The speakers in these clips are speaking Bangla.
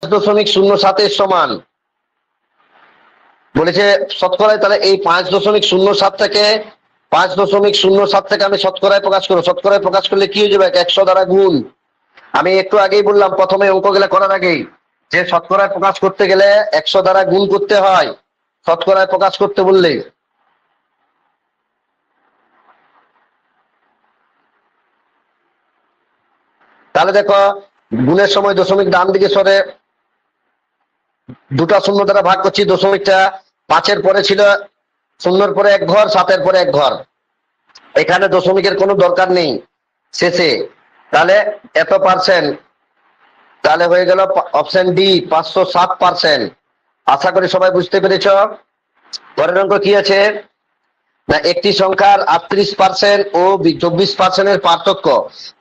5.07 সমান বলেছে শতকরায়, তাহলে এই 5.07 থেকে 5.07 থেকে আমি শতকরায় প্রকাশ করবো। শতকরায় প্রকাশ করলে কি হয়ে যাবে? 100 দ্বারা গুণ। আমি একটু আগেই বললাম প্রথমে অঙ্কগুলা করার আগেই যে শতকরায় প্রকাশ করতে গেলে 100 দ্বারা গুণ করতে হয় শতকরায় প্রকাশ করতে বললে। তাহলে দেখো গুণের সময় দশমিক ডান দিকে সরে দুটা শূন্য দ্বারা ভাগ করছি। দশমিকটা 5-এর পরে ছিল, 0-এর পরে 1 ঘর, 7-এর পরে 1 ঘর। এখানে দশমিকের কোনো দরকার নেই শেষে। তাহলে এত পার্সেন্ট, তাহলে হয়ে গেল অপশন ডি 507%। আশা করি সবাই বুঝতে পেরেছ। পরের অঙ্ক কি আছে না, একটি সংখ্যার 38% ও 24%-এর পার্থক্য।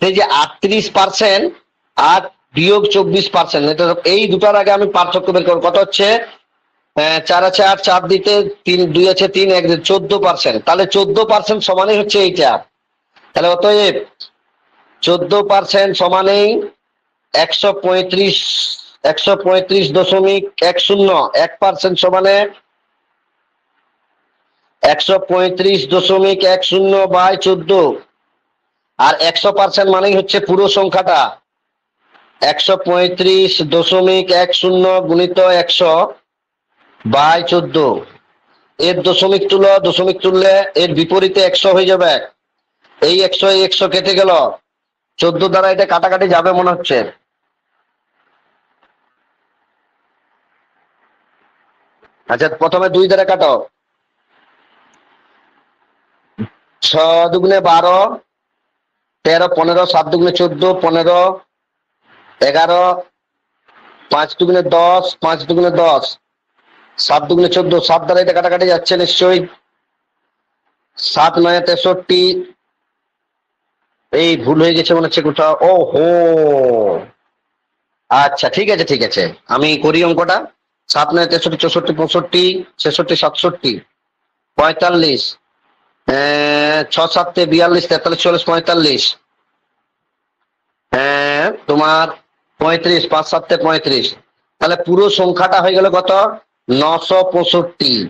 এই যে 38% আর বিয়োগ 24%, এই দুটার আগে আমি পার্থক্য বের করবো। কত হচ্ছে? 4 আছে 8, 4 দিতে 3, 2 আছে 3, 1 14%। তাহলে 14% সমানই হচ্ছে এইটা। তাহলে অতএব 14% সমানেই 135.10। 1% সমানে 135.10/14। আর 100% মানেই হচ্ছে পুরো সংখ্যাটা। 135.10 গুণিত 100/14। এর দশমিক তুলো, দশমিক তুললে এর বিপরীতে 100 হয়ে যাবে। এই 100 কেটে গেল, 14 দ্বারা এটা কাটাকাটি যাবে মনে হচ্ছে। আচ্ছা প্রথমে 2 দ্বারা কাটো। 6 দুগুণে 12, 13, 15, 7 দুগুণে 14, 15, 11, 5 দুগুণে 10, 5 দুগুণে 10, 7 দুগুণে 14। 7 দ্বারা এটা কাটাকাটি যাচ্ছে নিশ্চয়ই। 7 9 63। এই ভুল হয়ে গেছে মনে হচ্ছে কোথাও। ও হো, আচ্ছা ঠিক আছে ঠিক আছে, আমি করি অঙ্কটা। 7 9 63, 64, 65, 66, 67, 45, 6 7 42, 43, 44, 45, তোমার 35, 5 7 35। তাহলে পুরো সংখ্যাটা হয়ে গেল কত? 965।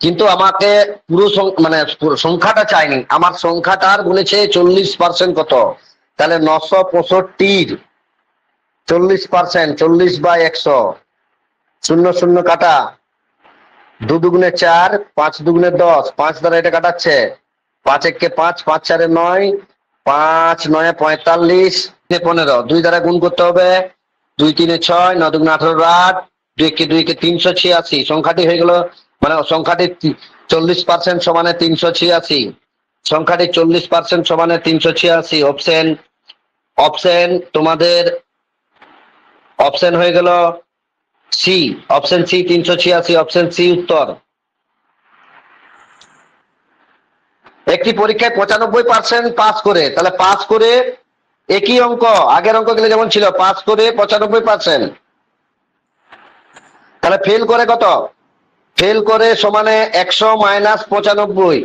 কিন্তু আমাকে পুরো মানে সংখ্যাটা চাইনি, আমার সংখ্যাটার বলেছে 40% কত। তাহলে 965-র 40%, 40/100। 0 0 কাটা, 2 দুগুণে 4, 5 দুগুণে 10, 5 দ্বারা এটা কাটাচ্ছে। 5 1 5, 5 4 9, 5 9 45, 15। 2 দ্বারা গুণ করতে হবে। 2 3 6, 9 2 18, 8, 2 2 386। সংখ্যাটি হয়ে গেল, মানে সংখ্যাটি 40% সমানে 386। সংখ্যাটি 40% সমানে 386। অপশন অপশন তোমাদের অপশন হয়ে গেল C. Option C 386। Option C উত্তর। একটি পরীক্ষায় 95% পাস করে, তাহলে পাস করে একই অঙ্ক, আগের অঙ্ক গুলো যেমন ছিল, পাস করে 95%। তাহলে ফেল করে কত? ফেল করে সমানে 100 - 95।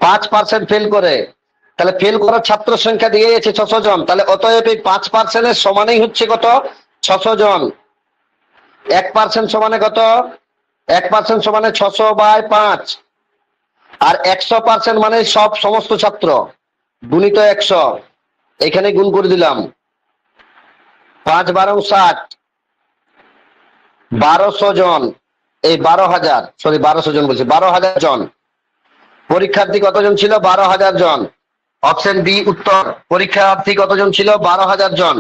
5% ফেল করে, তাহলে ফেল করার ছাত্র সংখ্যা দিয়ে গেছে 600 জন। তাহলে অতএব এই 5%-এর সমানেই হচ্ছে কত? 600 জন। 1% সমানে কত? 1% সমানে 600/5। আর 100% মানে সমস্ত ছাত্র গুণিত 100। এখানে গুণ করে দিলাম। 5 12 60, 1200 জন। এই 12,000, সরি 1200 জন বলছি, 12,000 জন। পরীক্ষার্থী কতজন ছিল? 12,000 জন। অপশন বি উত্তর। পরীক্ষার্থী কতজন ছিল? 12,000 জন।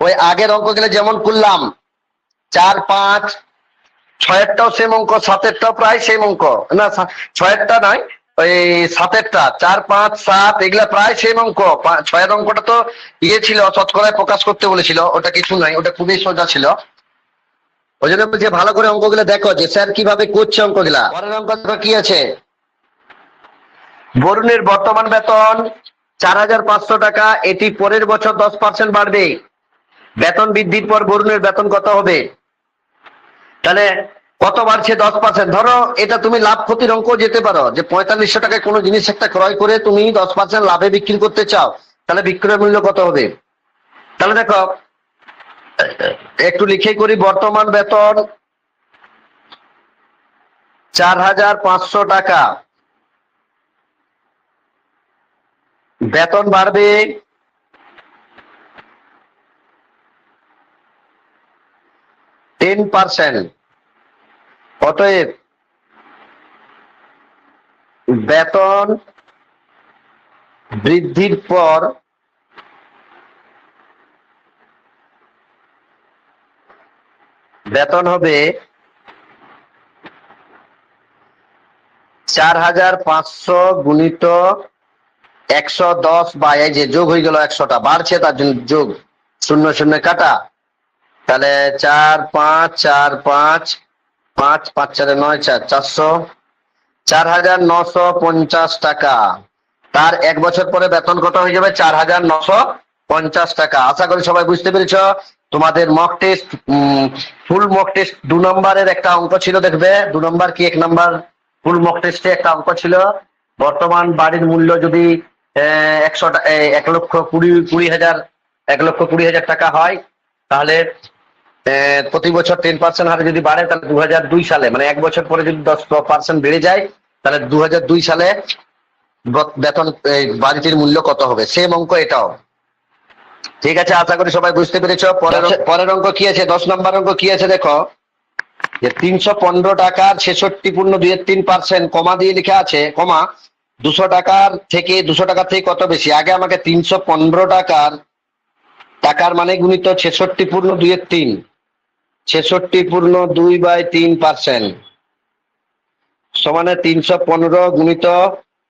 ওই আগের অঙ্ক গেলে যেমন করলাম, 4 5 6-এরটাও সেম অঙ্ক, 7-এরটাও প্রায় সেম অঙ্ক। না 6-এরটা নয়, ওই 7-এরটা 4 5 7 এগুলা প্রায় সেম অঙ্ক। 6-এর অঙ্কটা তো ইয়ে ছিল, শতকরায় প্রকাশ করতে বলেছিল, ওটা কিছু নাই, ওটা খুবই সোজা ছিল। ওই জন্য বলছি ভালো করে অঙ্কগুলো দেখো যে স্যার কিভাবে করছে অঙ্কগুলা। পরের অঙ্ক কি আছে? বরুণের বর্তমান বেতন 4,500 টাকা। এটি পরের বছর 10% বাড়বে। বেতন বৃদ্ধির পর বরুণের বেতন কত হবে? তাহলে কত বাড়ছে? 10%। ধরো এটা তুমি লাভ ক্ষতির অঙ্ক যেতে পারো, যে 4500 টাকায় কোনো জিনিস একটা ক্রয় করে তুমি 10% লাভে বিক্রি করতে চাও, তাহলে বিক্রয় মূল্য কত হবে? তাহলে দেখো একটু লিখে করি, বর্তমান বেতন 4,500 টাকা, বেতন বাড়বে 10%। অতএব বেতন বৃদ্ধির পর বেতন হবে 4,500 গুণিত 110 বা এই যে যোগ হয়ে গেল 100টা বাড়ছে তার জন্য যোগ, শূন্য শূন্য কাটা, তাহলে 4 5 4 5 5 5 4 9 4 400, 4,950 টাকা। তার এক বছর পরে বেতন কত হয়ে যাবে? 4,950 টাকা। আশা করি সবাই বুঝতে পেরেছ। তোমাদের mock test, full mock test 2 নম্বরের একটা অঙ্ক ছিল, দেখবে 2 নম্বর কি 1 নম্বর ফুল মক টেস্টে একটা অঙ্ক ছিল, বর্তমান বাড়ির মূল্য যদি 1,20,000 টাকা হয়, তাহলে প্রতি বছর 10% হারে যদি বাড়ে, তাহলে 2002 সালে, মানে এক বছর পরে যদি 10% বেড়ে যায়, তাহলে 2002 সালে বেতন বাড়িটির মূল্য কত হবে? সেম অঙ্ক এটাও। ঠিক আছে, আশা করি সবাই বুঝতে পেরেছ। পরের অঙ্ক কি আছে? 10 নম্বর অঙ্ক কি আছে দেখো, যে 315 টাকার 66.23% কমা দিয়ে লেখা আছে, কমা 200 টাকার থেকে 200 টাকা থেকে কত বেশি? আগে আমাকে 315 টাকার মানে গুণিত 66.23, 66.2/3% সমানে 315 গুণিত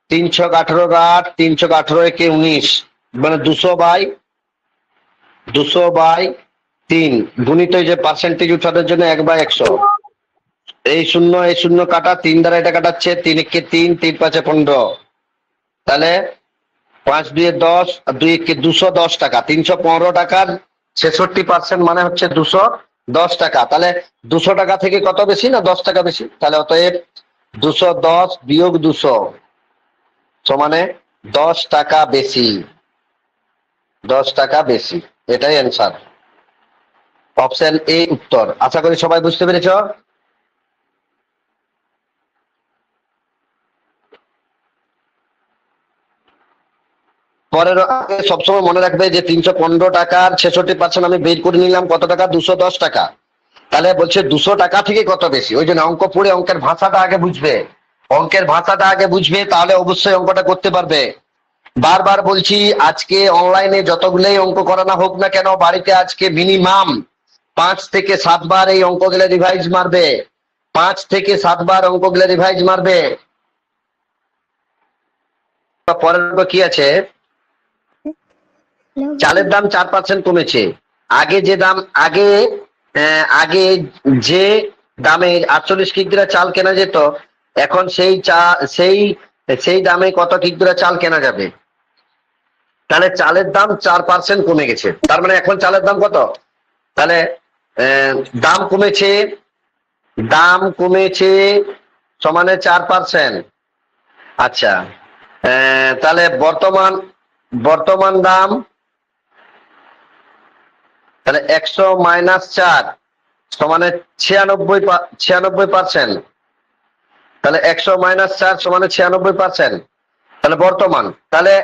318 318 একে 19, মানে 200/3 গুণিত এই যে পার্সেন্টেজ উঠানোর জন্য 1/100, এই শূন্য কাটা, 3 দ্বারা এটা কাটাচ্ছে, 3 একে 3, 3 5 15, তাহলে 5 2 10, 2 একে 210 টাকা। 315 টাকার 66% মানে হচ্ছে 210 টাকা। তাহলে 200 টাকা থেকে কত বেশি? না 10 টাকা বেশি। তাহলে অতএব 210 বিয়োগ 200 সমানে 10 টাকা বেশি, 10 টাকা বেশি। এটাই অ্যান্সার, অপশন এ উত্তর। আশা করি সবাই বুঝতে পেরেছ। পরের আগে সবসময় মনে রাখবে যে 315 টাকার 66% আমি বের করে নিলাম কত টাকা? 210 টাকা। তাহলে বলছে 200 টাকা থেকে কত বেশি। ওই জন্য অঙ্ক পড়ে অঙ্কের ভাষাটা আগে বুঝবে, অঙ্কের ভাষাটা আগে বুঝবে, তাহলে অবশ্যই অঙ্কটা করতে পারবে। বারবার বলছি, আজকে অনলাইনে যতগুলোই অঙ্ক করানো হোক না কেন, বাড়িতে আজকে মিনিমাম 5 থেকে 7 বার এই অঙ্কগুলো রিভাইজ মারবে, 5 থেকে 7 বার অঙ্কগুলো রিভাইজ মারবে। পরের অঙ্ক কি আছে? চালের দাম 4% কমেছে। আগে যে দাম, আগে যে দামে 48 কিগ্রা চাল কেনা যেত, এখন সেই দামে কত কিগ্রা চাল কেনা যাবে? তাহলে চালের দাম 4% কমে গেছে, তার মানে এখন চালের দাম কত? তাহলে দাম কমেছে সমানে 4%। আচ্ছা, তাহলে বর্তমান দাম, তাহলে 100 মাইনাস 4 সমানে 96%। তাহলে 100 মাইনাস 4 সমানে 96%। তাহলে বর্তমান, তাহলে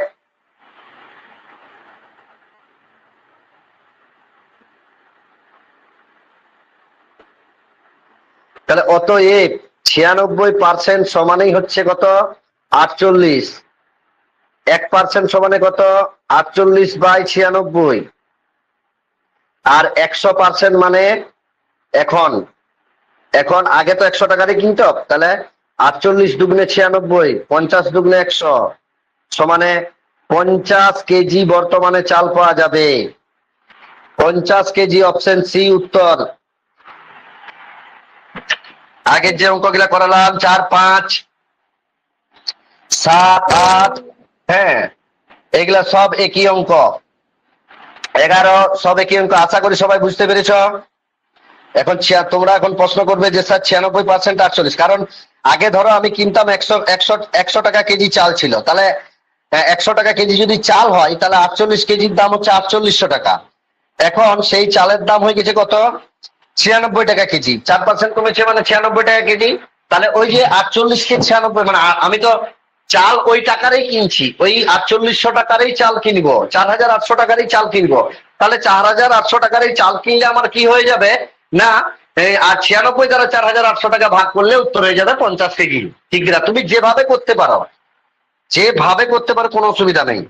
অতএব 96% সমানেই হচ্ছে কত? 48। 1% সমানে কত? 48/96। আর 100% মানে এখন আগে তো 100 টাকারই কিনত, তাহলে 48 দুগুণে 96, 50 দুগুণে 100 সমানে 50 কেজি বর্তমানে চাল পাওয়া যাবে। 50 কেজি, অপশন সি উত্তর। আগের যে অঙ্কগুলা করালাম 4 5 7 8, হ্যাঁ এগুলা সব একই অঙ্ক, 11 সব একই অঙ্ক। আশা করি সবাই বুঝতে পেরেছ। এখন তোমরা এখন প্রশ্ন করবে যে স্যার 96% 48, কারণ আগে ধরো আমি কিনতাম 100 টাকা কেজি চাল ছিল, তাহলে 100 টাকা কেজি যদি চাল হয়, তাহলে 48 কেজির দাম হচ্ছে 4800 টাকা। এখন সেই চালের দাম হয়ে গেছে কত? 96 টাকা কেজি। 4% কমেছে মানে 96 টাকা কেজি। তাহলে ওই যে 48 কে 96, মানে আমি তো চাল ওই টাকারই কিনছি, ওই 4800 টাকারই চাল কিনবো, 4800 টাকারই চাল কিনবো। তাহলে 4800 টাকারই চাল কিনলে আমার কি হয়ে যাবে না, আর 96 দ্বারা 4800 টাকা ভাগ করলে উত্তর হয়ে যাবে 50 কেজি। ঠিক না? তুমি যেভাবে করতে পারো, যেভাবে করতে পারো, কোনো অসুবিধা নেই।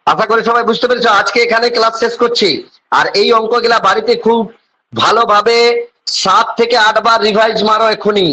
আশা করি সবাই বুঝতে পেরেছো। আজকে এখানে ক্লাস শেষ করছি। আর এই অঙ্কগুলা বাড়িতে খুব ভালোভাবে 7 থেকে 8 বার রিভাইজ মারো এখনই।